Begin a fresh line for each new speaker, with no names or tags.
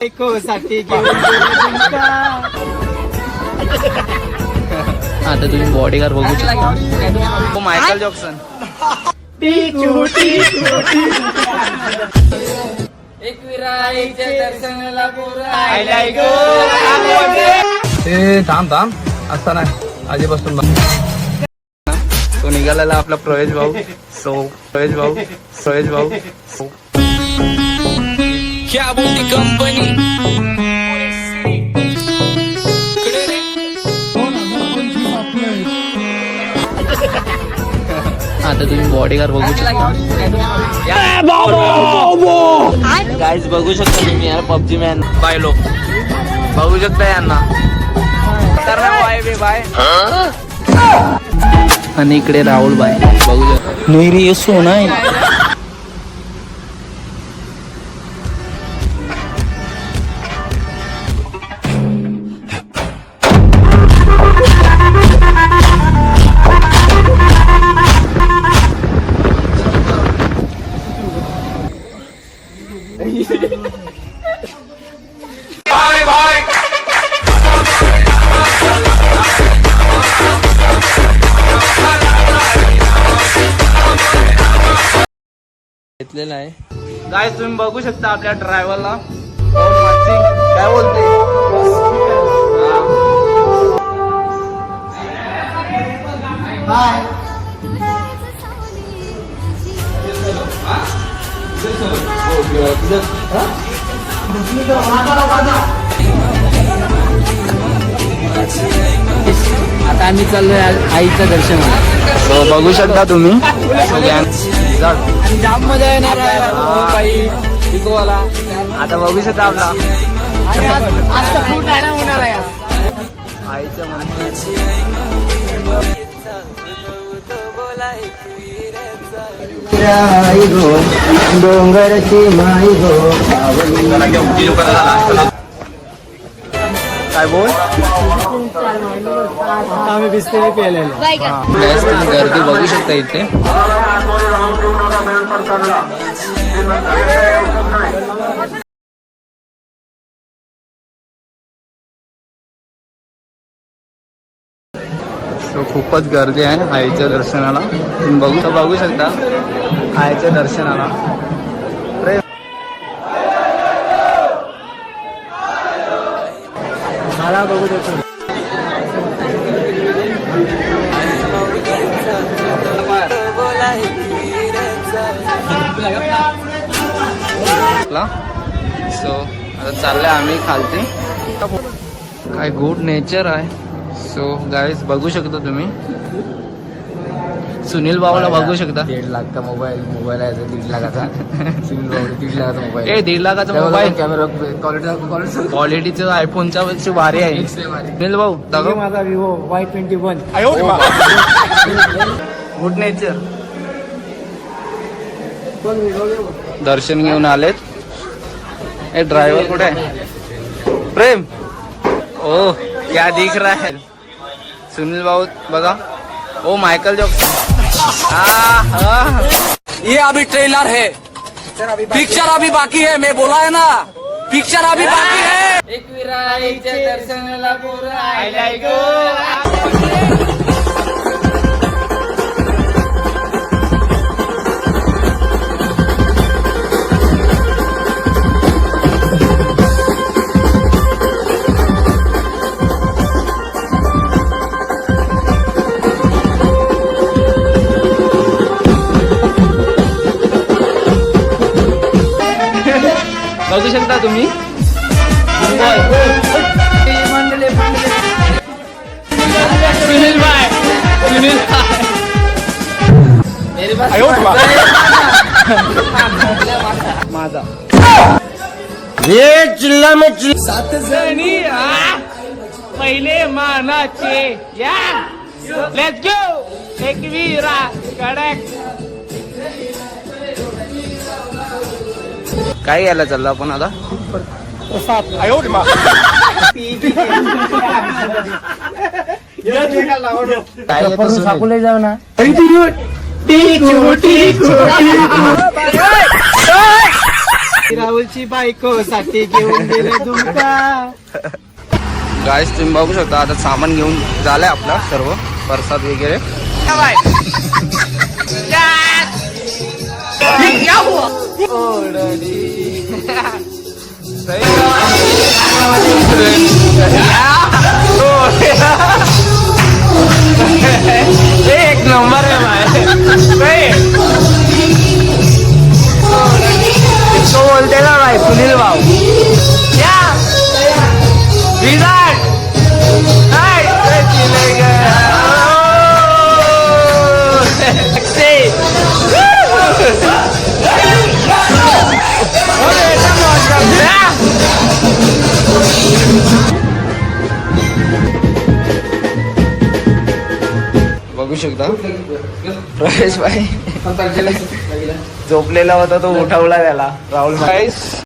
आता तुम्ही बॉडीगार्ड बघू शकता. Michael Jackson. थांब असता नाही आधीपासून तो निघालेला आपला प्रवेश भाऊ. प्रवेश भाऊ क्या बोलती कंपनी. आता तुम्ही बॉडीगार्ड बघू शकता. गाईज बघू शकता तुम्ही यार पबजी मॅन बाय लोक बघू शकता यांना. बाय आणि इकडे राहुल बाय बघू शकता. नाही रे सोना आहे. घेतलेला आहे. गाइस तुम्ही बघू शकता आपल्या ड्रायव्हरला काय बोलते. आता आम्ही चाललोय आईचं दर्शन. बघू शकता तुम्ही जाम मजा येणार आहे. आता बघू शकता आपला होणार आहे आईचं डोंगरची माई गो. काय बोल आम्ही बिस्किट पेलेलो. गर्दी बघू शकता इथे. खूपच गर्दी आहे आईच्या दर्शनाला. तुम्ही बघू शकता आईच्या दर्शनाला. मला बघू देतो. सो आता चाललंय आम्ही खालती. काय गुड नेचर आहे. सो गाईज बघू शकता तुम्ही. सुनील भाऊला बघू शकता. 1.5 लाखचा मोबाईल आहे. 1.5 लाखाचा सुनील भाऊ 1.5 लाखाचा मोबाईल. 1.5 लाखाचा मोबाईल. कॅमेरा क्वालिटीचं आयफोनच्या पेक्षा भारी आहे. सुनील भाऊ दाखव. माझा विवो Y21. Good nature. दर्शन घेऊन आलेत. ए ड्रायव्हर कुठे आहे. प्रेम ओ क्या दिख रहा है. सुनील भाऊ बघा. ओ मायकल जॉक्सन.
ये अभी ट्रेलर है. पिक्चर अभी बाकी है. मैं बोला है ना पिक्चर अभी बाकी है.
एक विराईच्या दर्शनाला बघू शकता तुम्ही. सुनील भाई माझा
चिल्ला में
7 जणी पहिले मानाचे. या लेट्स गो. एक वीरा कडक. काय यायला चाललं आपण आता.
साकुले जाऊ ना.
राहुलची बायको साठी घेऊन गेले झुमका.
गाईस तुम्ही बघू शकता आता सामान घेऊन झालंय आपला सर्व प्रसाद वगैरे. एक नंबर है भाई. तो बोलते ना भाई सुनील भाऊ क्या विराट बघू शकता प्रवेश भाई झोपलेला होता तो उठवला त्याला राहुल भाई.